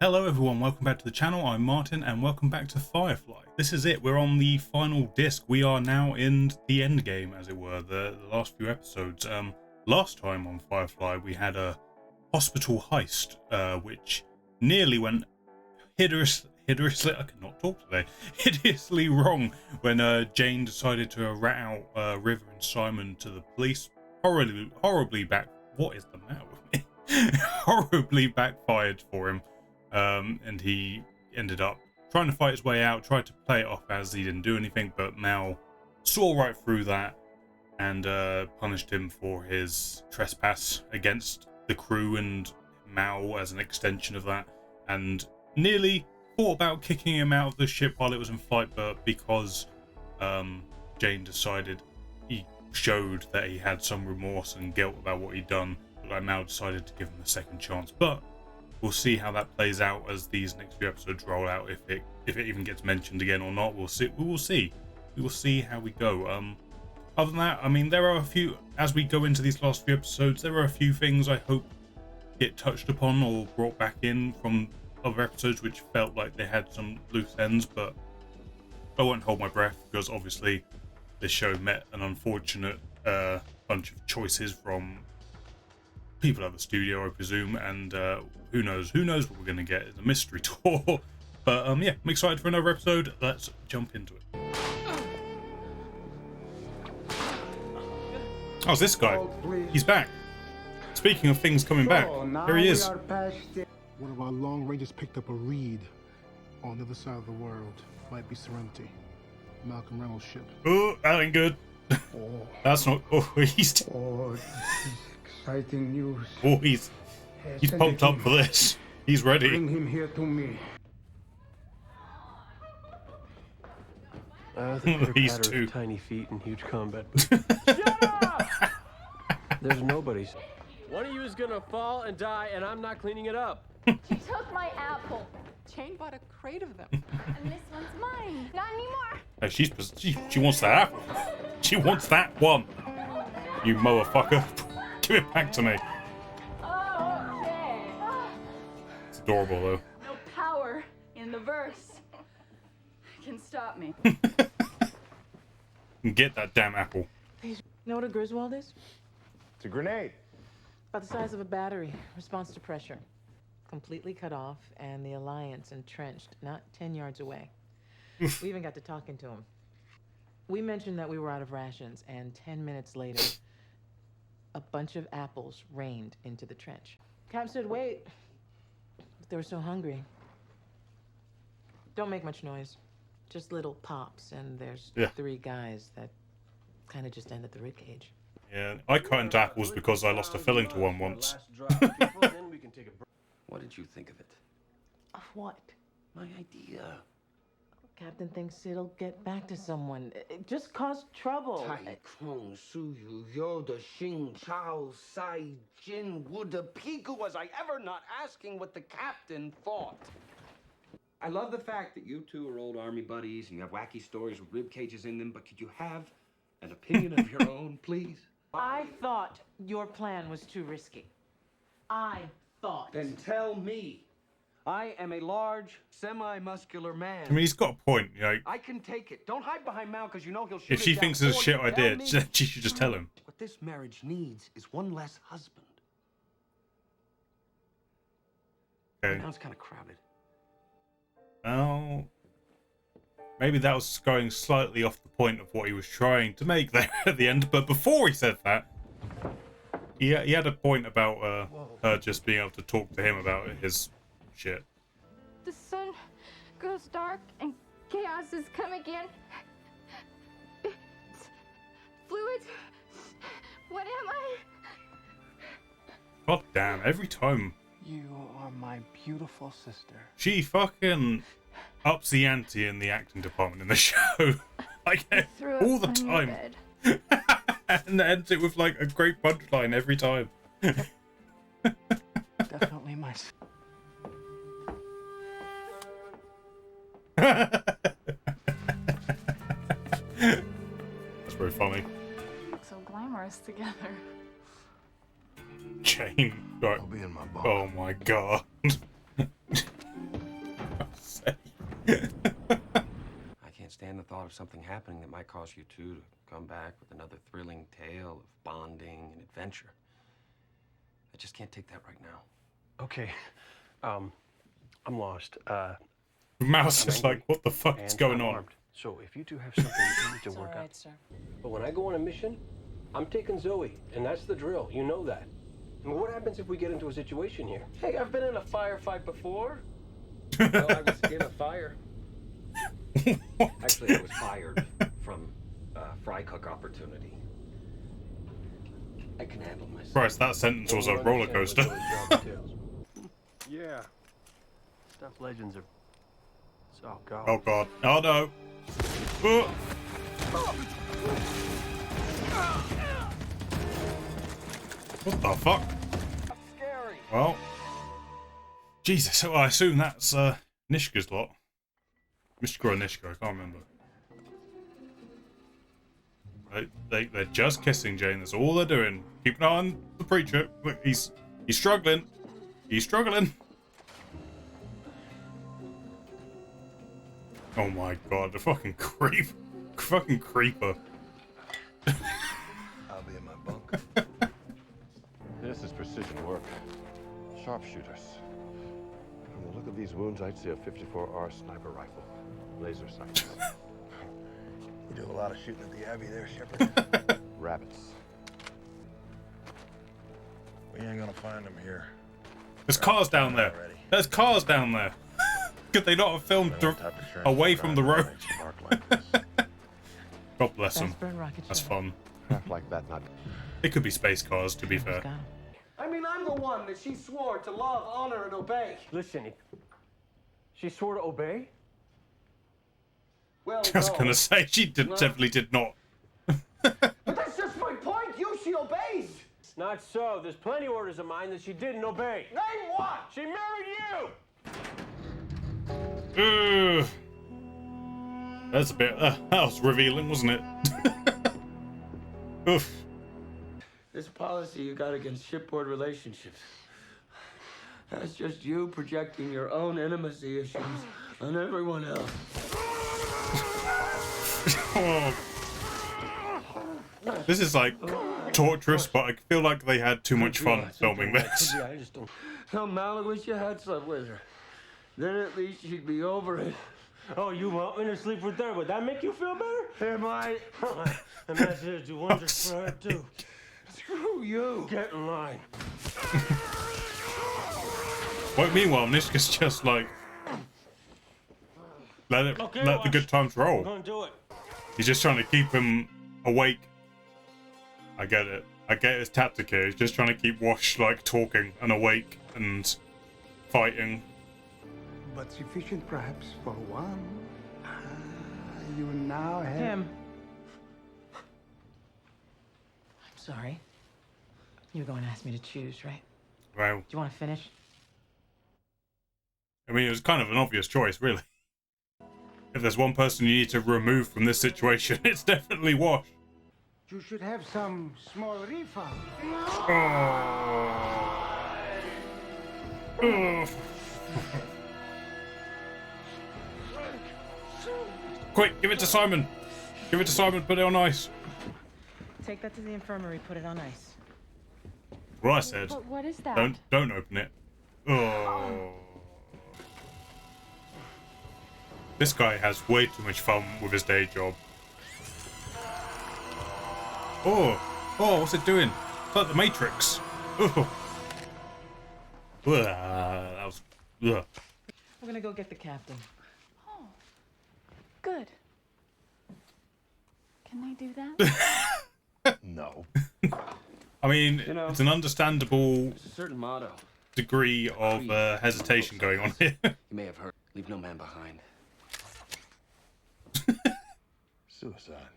Hello everyone, welcome back to the channel. I'm Martin and welcome back to Firefly. This is it, we're on the final disc. We are now in the end game, as it were, the last few episodes. Last time on Firefly we had a hospital heist, which nearly went hideously, I cannot talk today, hideously wrong when Jane decided to rat out River and Simon to the police. Horribly what is the matter with me? Horribly backfired for him. And he ended up trying to fight his way out, tried to play it off as he didn't do anything, but Mal saw right through that and punished him for his trespass against the crew and Mal as an extension of that, and nearly thought about kicking him out of the ship while it was in flight, but because Jane decided, he showed that he had some remorse and guilt about what he'd done, like Mal decided to give him a second chance. But we'll see how that plays out as these next few episodes roll out. If it even gets mentioned again or not, we'll see. We will see how we go. Other than that, I mean, there are a few, as we go into these last few episodes, there are a few things I hope get touched upon or brought back in from other episodes which felt like they had some loose ends, but I won't hold my breath because obviously this show met an unfortunate bunch of choices from people at the studio, I presume, and who knows what we're going to get. It's a mystery tour. But yeah, I'm excited for another episode. Let's jump into it. Oh, it's this guy. He's back. Speaking of things coming back, here he is. One of our long rangers picked up a reed on the other side of the world. Might be Serenity. Malcolm Reynolds' ship. Oh, that ain't good. That's not. Oh, he's. Oh, this is exciting news. Oh, he's pumped up for this. He's ready. Bring him here to me. These two. Tiny feet and huge combat boots. There's nobody's. One of you is gonna fall and die, and I'm not cleaning it up. She took my apple. Jane bought a crate of them. And this one's mine. Not anymore. Oh, she wants that apple. She wants that one. You motherfucker. Give it back to me. Oh, okay. It's adorable though. No power in the verse can stop me. Get that damn apple. You know what a Griswold is? It's a grenade. About the size of a battery. Response to pressure. Completely cut off, and the Alliance entrenched, not 10 yards away. We even got to talking to him. We mentioned that we were out of rations, and 10 minutes later, a bunch of apples rained into the trench. Cap said, wait. But they were so hungry. Don't make much noise. Just little pops, and there's 3 guys that kind of just ended the ribcage. Yeah, I cut into apples because I lost a filling to one once. What did you think of it? Of what? My idea. Captain thinks it'll get back to someone. It just caused trouble. Tai Kong Su Yu Yoda Xing Chao Sai Jin Wuda Piku. Was I ever not asking what the captain thought? I love the fact that you two are old army buddies and you have wacky stories with rib cages in them, but could you have an opinion of your own, please? I thought your plan was too risky. I thought. Then tell me. I am a large, semi-muscular man. I mean, he's got a point, you know. I can take it. Don't hide behind Mal, because you know he'll shoot If she it down thinks it's a for shit you. idea, Tell me. she should just tell him. What this marriage needs is one less husband. Okay. Now it's kind of crowded. Well, maybe that was going slightly off the point of what he was trying to make there at the end, but before he said that, he had a point about her just being able to talk to him about his shit. The sun goes dark and chaos has come again. It's fluid. What am I? God damn, every time You are my beautiful sister. she fucking ups the ante in the acting department in the show. Like all the time. And ends it with like a great punchline every time. Definitely my sister. That's very funny. So glamorous together. Jane. Right. I'll be in my bar. Oh my god. thought of something happening that might cause you two to come back with another thrilling tale of bonding and adventure. I just can't take that right now. Okay. I'm lost. Mouse is like, what the fuck is going on? Armed. So if you two have something you need to work out. Sir. But when I go on a mission, I'm taking Zoe, and that's the drill. You know that. I mean, what happens if we get into a situation here? Hey, I've been in a firefight before. Well, I was in a fire. Actually, I was fired from a fry cook opportunity. I can handle myself. Christ, that sentence was a roller coaster. Yeah. Stuff legends are so god. Oh god. Oh no. Oh. What the fuck? Scary. Well. Jesus, I assume that's Nishka's lot. Mishka or Nishka, I can't remember. They're just kissing, Jane. That's all they're doing. Keep an eye on the preacher. Look, he's struggling. He's struggling. Oh my god, the fucking fucking creeper. I'll be in my bunk. This is precision work. Sharpshooters. From the look of these wounds, I'd say a 54R sniper rifle. Laser sights. You do a lot of shooting at the Abbey there, Shepard. Rabbits. We ain't gonna find them here. There's cars down there. There's cars down there. Could they not have filmed away from the road? God bless them. That's fun. Craft like that, not. It could be space cars, to be fair. I mean, I'm the one that she swore to love, honor, and obey. Listen, she swore to obey? Well, I was no. gonna say, she definitely did not. But that's just my point. She obeys. Not so. There's plenty of orders of mine that she didn't obey. Name what? She married Ugh. you! That's a bit. That was revealing, wasn't it? Oof. This policy you got against shipboard relationships. That's just you projecting your own intimacy issues on everyone else. Oh. This is like torturous, but I feel like they had too much fun filming this. I just don't. Tell Malik wish you had slept with her. Then at least she'd be over it. Oh, you want me to sleep with her? Would that make you feel better? Am I? And that's here to do wonders for her, too. Screw you. Get in line. Well, meanwhile, Nishka's just like, let the good times roll. We're gonna do it. He's just trying to keep him awake. I get it. I get his tactic here. He's just trying to keep Wash like talking and awake and fighting. But sufficient perhaps for one. You now have... Tim. I'm sorry. You were going to ask me to choose, right? Well, Do you want to finish? I mean, it was kind of an obvious choice, really. If there's one person you need to remove from this situation, it's definitely Wash. You should have some small refund. Oh. Quick, give it to Simon. Give it to Simon, put it on ice. Take that to the infirmary, put it on ice. What I said. But what is that? Don't open it. Oh. This guy has way too much fun with his day job. Oh, what's it doing? It's like the Matrix. Oh. That was. Ugh. We're gonna go get the captain. Oh, good. Can they do that? No. I mean, You know, it's an understandable There's a certain motto degree of hesitation going on here. you may have heard. Leave no man behind. Suicide.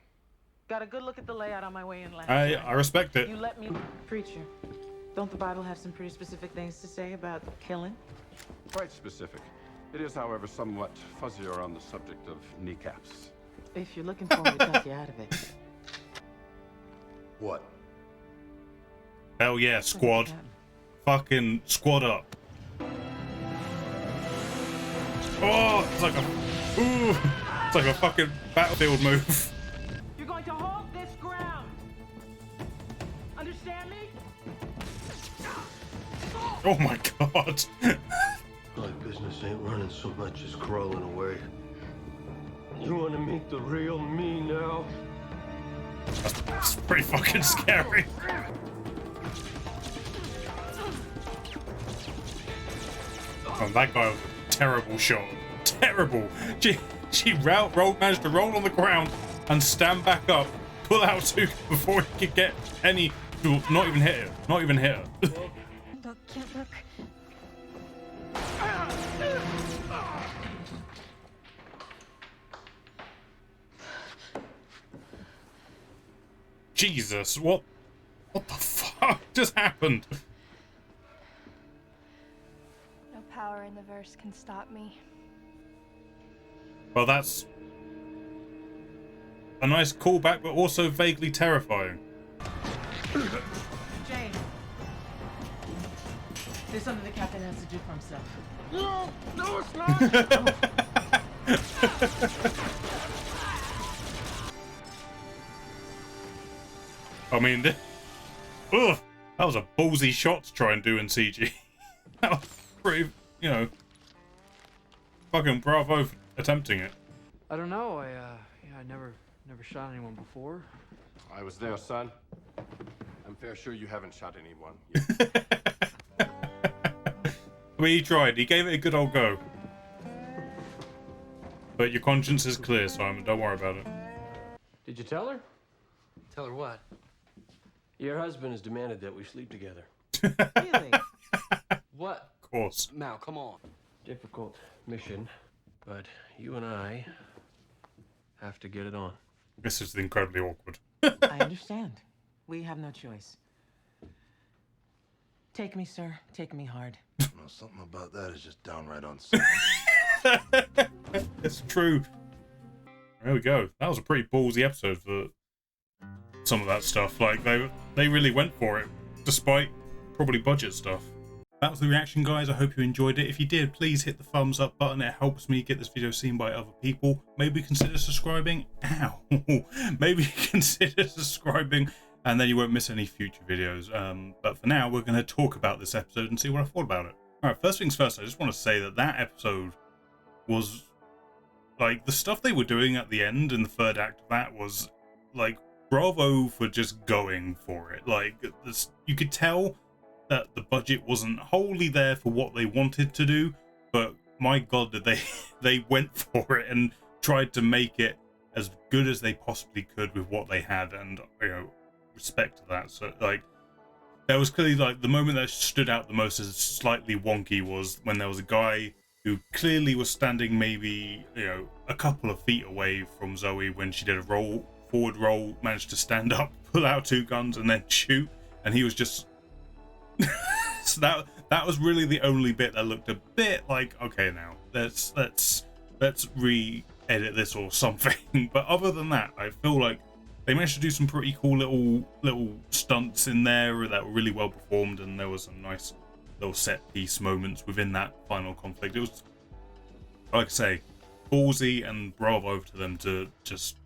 Got a good look at the layout on my way in last I night. respect it. You let me... Preacher, don't the Bible have some pretty specific things to say about killing? Quite specific. It is, however, somewhat fuzzier on the subject of kneecaps. If you're looking for me to talk you out of it. What? Hell yeah, squad. Fucking squad up. Oh, it's like a... Ooh. It's like a fucking battlefield move. You're going to hold this ground. Understand me? Oh my god. My business ain't running so much as crawling away. You want to meet the real me now? It's pretty fucking scary. Oh, that guy was a terrible shot. Terrible. She managed to roll on the ground and stand back up, pull out two before he could get any. Not even hit her. Not even hit her. Look, can't look. Jesus, what the fuck just happened? No power in the verse can stop me. Well, that's a nice callback, but also vaguely terrifying. Jane, there's something the captain has to do for himself. No, it's not. I mean, ugh, that was a ballsy shot to try and do in CG. That was pretty, you know, fucking bravo for attempting it. I don't know. I never shot anyone before. I was there, son. I'm fair sure you haven't shot anyone yet. I mean, he tried. He gave it a good old go. But your conscience is clear, Simon. Don't worry about it. Did you tell her? Tell her what? Your husband has demanded that we sleep together. Really? What? Of course. Mal, come on. Difficult mission, but you and I have to get it on. This is incredibly awkward. I understand. We have no choice. Take me, sir. Take me hard. No, something about that is just downright unsettling. It's true. There we go. That was a pretty ballsy episode for some of that stuff. Like, they really went for it, despite probably budget stuff. That was the reaction, guys. I hope you enjoyed it. If you did, please hit the thumbs up button. It helps me get this video seen by other people. Maybe consider subscribing. Ow. Maybe consider subscribing, and then you won't miss any future videos. But for now, we're going to talk about this episode and see what I thought about it. All right, first things first, I just want to say that episode was, like, the stuff they were doing at the end in the third act of that was, like, bravo for just going for it. Like, you could tell that the budget wasn't wholly there for what they wanted to do, but my god, did they went for it and tried to make it as good as they possibly could with what they had, and, you know, respect to that. So, like, there was clearly, like, the moment that stood out the most as slightly wonky was when there was a guy who clearly was standing maybe, you know, a couple of feet away from Zoe when she did a forward roll, managed to stand up, pull out two guns, and then shoot, and he was just so that was really the only bit that looked a bit like, okay, now let's re-edit this or something. But other than that, I feel like they managed to do some pretty cool little stunts in there that were really well performed, and there was some nice little set piece moments within that final conflict. It was, like I say, ballsy, and bravo to them to just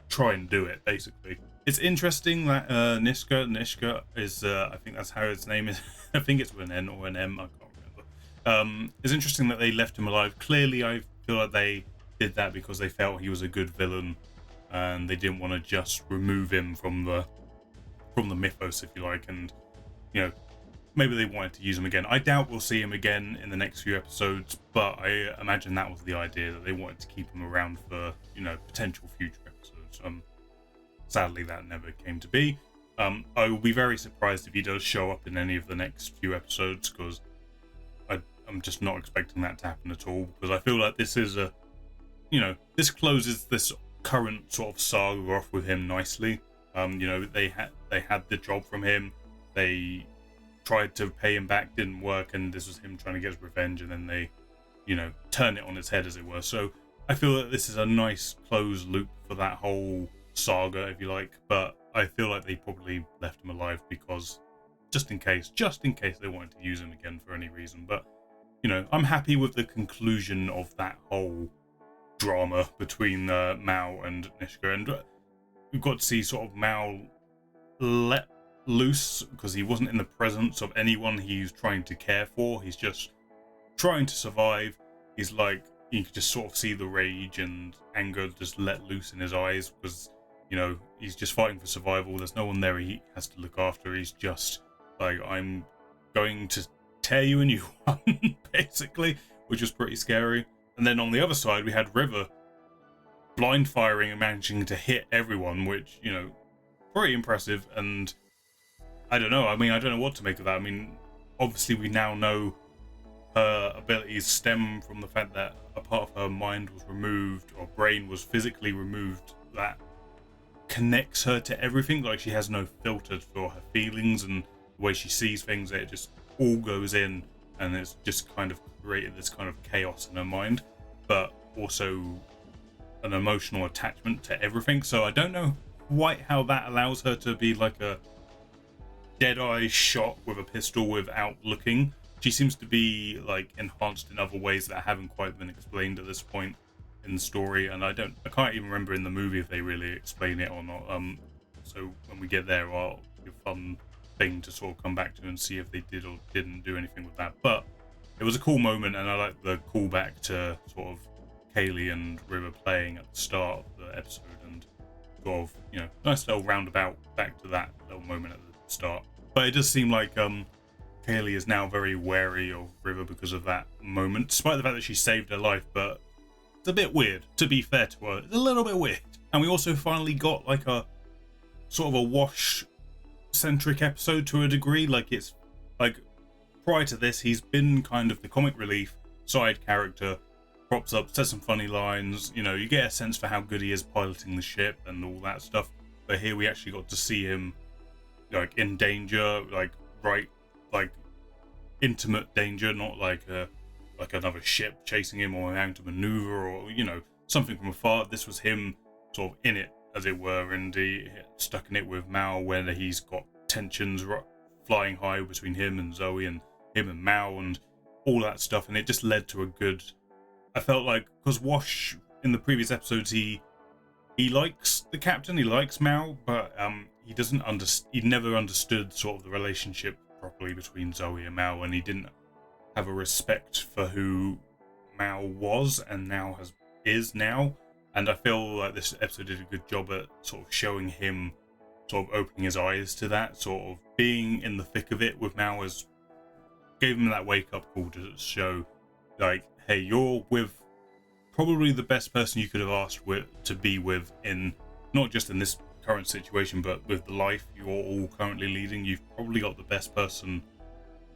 try and do it, basically. It's interesting that Nishka is, I think that's how his name is. I think it's with an N or an M, I can't remember. It's interesting that they left him alive. Clearly, I feel like they did that because they felt he was a good villain, and they didn't want to just remove him from the mythos, if you like. And, you know, maybe they wanted to use him again. I doubt we'll see him again in the next few episodes, but I imagine that was the idea, that they wanted to keep him around for, you know, potential future episodes. Sadly, that never came to be. I will be very surprised if he does show up in any of the next few episodes, because I'm just not expecting that to happen at all, because I feel like this is a, you know, this closes this current sort of saga off with him nicely. You know, they had the job from him, they tried to pay him back, didn't work, and this was him trying to get his revenge, and then they, you know, turn it on its head, as it were. So I feel that this is a nice closed loop for that whole saga, if you like, but I feel like they probably left him alive because just in case they wanted to use him again for any reason. But, you know, I'm happy with the conclusion of that whole drama between Mao and Nishka, and we've got to see sort of Mao let loose because he wasn't in the presence of anyone he's trying to care for. He's just trying to survive. He's like, you can just sort of see the rage and anger just let loose in his eyes because, you know, he's just fighting for survival. There's no one there he has to look after. He's just like, I'm going to tear you a new one, basically, which was pretty scary. And then on the other side, we had River blind firing and managing to hit everyone, which, you know, pretty impressive. And I don't know. I mean, I don't know what to make of that. I mean, obviously we now know her abilities stem from the fact that a part of her mind was removed, or brain was physically removed, that connects her to everything. Like, she has no filter for her feelings and the way she sees things. It just all goes in, and it's just kind of created this kind of chaos in her mind, but also an emotional attachment to everything. So I don't know quite how that allows her to be like a dead-eye shot with a pistol without looking. She seems to be like enhanced in other ways that haven't quite been explained at this point in the story, and I can't even remember in the movie if they really explain it or not. So when we get there, I'll be a fun thing to sort of come back to and see if they did or didn't do anything with that. But it was a cool moment, and I like the callback to sort of Kaylee and River playing at the start of the episode, and sort of, you know, nice little roundabout back to that little moment at the start. But it does seem like Kaylee is now very wary of River because of that moment, despite the fact that she saved her life. But it's a bit weird, to be fair to her. It's a little bit weird. And we also finally got like a sort of a Wash-centric episode to a degree. Like, it's like, prior to this, he's been kind of the comic relief side character, props up, says some funny lines, you know, you get a sense for how good he is piloting the ship and all that stuff. But here we actually got to see him like in danger, like intimate danger, not like another ship chasing him or having to maneuver or, you know, something from afar. This was him sort of in it, as it were, and he stuck in it with Mao, where he's got tensions flying high between him and Zoe and him and Mao and all that stuff. And it just led to a good, I felt like, because Wash in the previous episodes, he likes the captain, he likes Mao, but he never understood sort of the relationship properly between Zoe and Mao, and he didn't have a respect for who Mao was and now is now. And I feel like this episode did a good job at sort of showing him, sort of opening his eyes to that, sort of being in the thick of it with Mao, as gave him that wake up call to show, like, hey, you're with probably the best person you could have asked to be with, in not just in this current situation, but with the life you're all currently leading. You've probably got the best person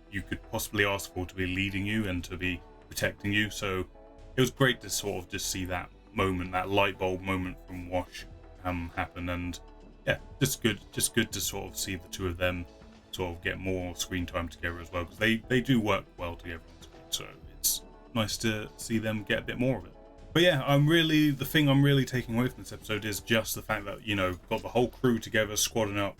you could possibly ask for to be leading you and to be protecting you. So it was great to sort of just see that moment, that light bulb moment from Wash happen. And yeah, just good to sort of see the two of them sort of get more screen time together as well, because they do work well together on screen. So it's nice to see them get a bit more of it. But yeah, the thing I'm really taking away from this episode is just the fact that, you know, got the whole crew together, squadding up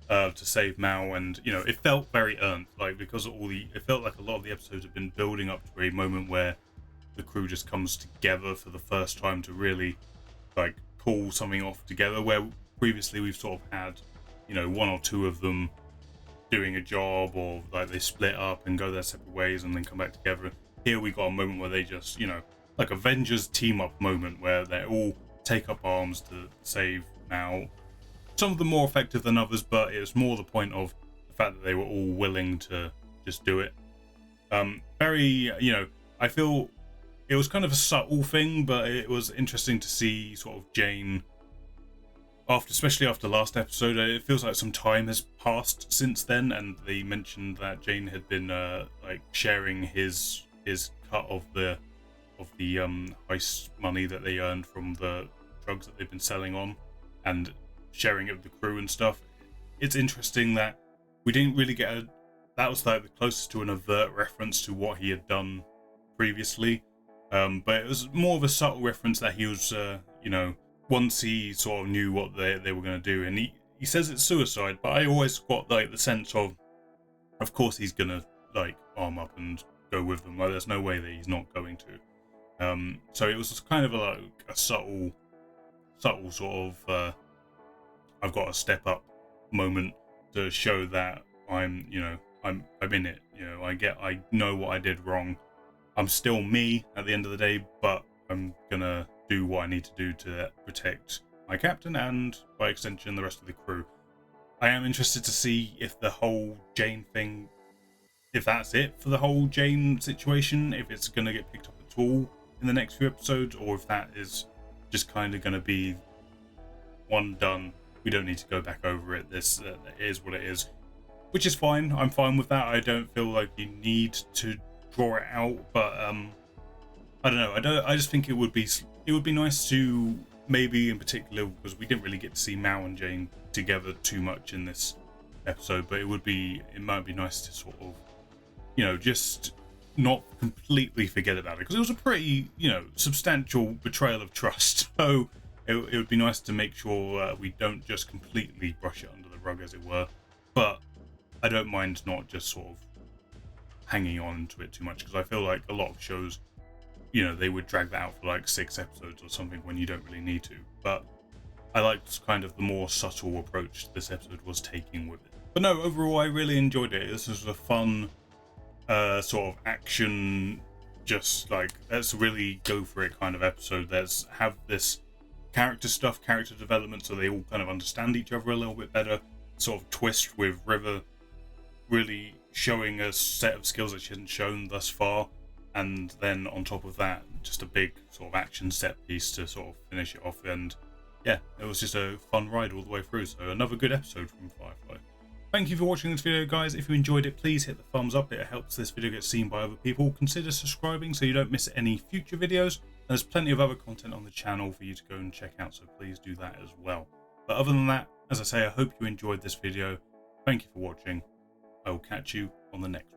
to save Mao, and, you know, it felt very earned, like, because of it felt like a lot of the episodes have been building up to a moment where the crew just comes together for the first time to really, like, pull something off together, where previously we've sort of had, you know, one or two of them doing a job, or like they split up and go their separate ways and then come back together. Here we got a moment where they just, you know, like Avengers team up moment where they all take up arms to save Mao. Some of them more effective than others, but it was more the point of the fact that they were all willing to just do it. Very, you know, I feel it was kind of a subtle thing, but it was interesting to see sort of Jane, especially after last episode. It feels like some time has passed since then, and they mentioned that Jane had been like sharing his cut of the heist money that they earned from the drugs that they've been selling on, and sharing it with the crew and stuff. It's interesting that we didn't really get that was like the closest to an overt reference to what he had done previously, but it was more of a subtle reference that he was you know, once he sort of knew what they were going to do, and he says it's suicide, but I always got like the sense of course he's gonna like arm up and go with them. Like, there's no way that he's not going to. So it was kind of like a subtle sort of I've got to step up moment to show that I'm in it. I know what I did wrong. I'm still me at the end of the day, but I'm gonna do what I need to do to protect my captain and, by extension, the rest of the crew. I am interested to see if the whole Jane thing, if that's it for the whole Jane situation, if it's gonna get picked up at all in the next few episodes, or if that is just kind of gonna be one done. We don't need to go back over it. This is what it is, which is fine. I'm fine with that. I don't feel like you need to draw it out, but I don't know. I just think it would be nice to, maybe in particular, because we didn't really get to see Mao and Jane together too much in this episode, but it might be nice to sort of, just not completely forget about it, because it was a pretty, substantial betrayal of trust. So it would be nice to make sure we don't just completely brush it under the rug, as it were. But I don't mind not just sort of hanging on to it too much, because I feel like a lot of shows, they would drag that out for like 6 episodes or something when you don't really need to. But I liked kind of the more subtle approach this episode was taking with it. But no, overall I really enjoyed it. This was a fun sort of action, just like, let's really go for it kind of episode. Let's have this character development, so they all kind of understand each other a little bit better. Sort of twist with River really showing a set of skills that she hasn't shown thus far, and then on top of that, just a big sort of action set piece to sort of finish it off. And yeah, it was just a fun ride all the way through. So another good episode from Firefly. Thank you for watching this video, guys. If you enjoyed it, please hit the thumbs up. It helps this video get seen by other people. Consider subscribing so you don't miss any future videos. There's plenty of other content on the channel for you to go and check out, so please do that as well. But other than that, as I say, I hope you enjoyed this video. Thank you for watching. I will catch you on the next one.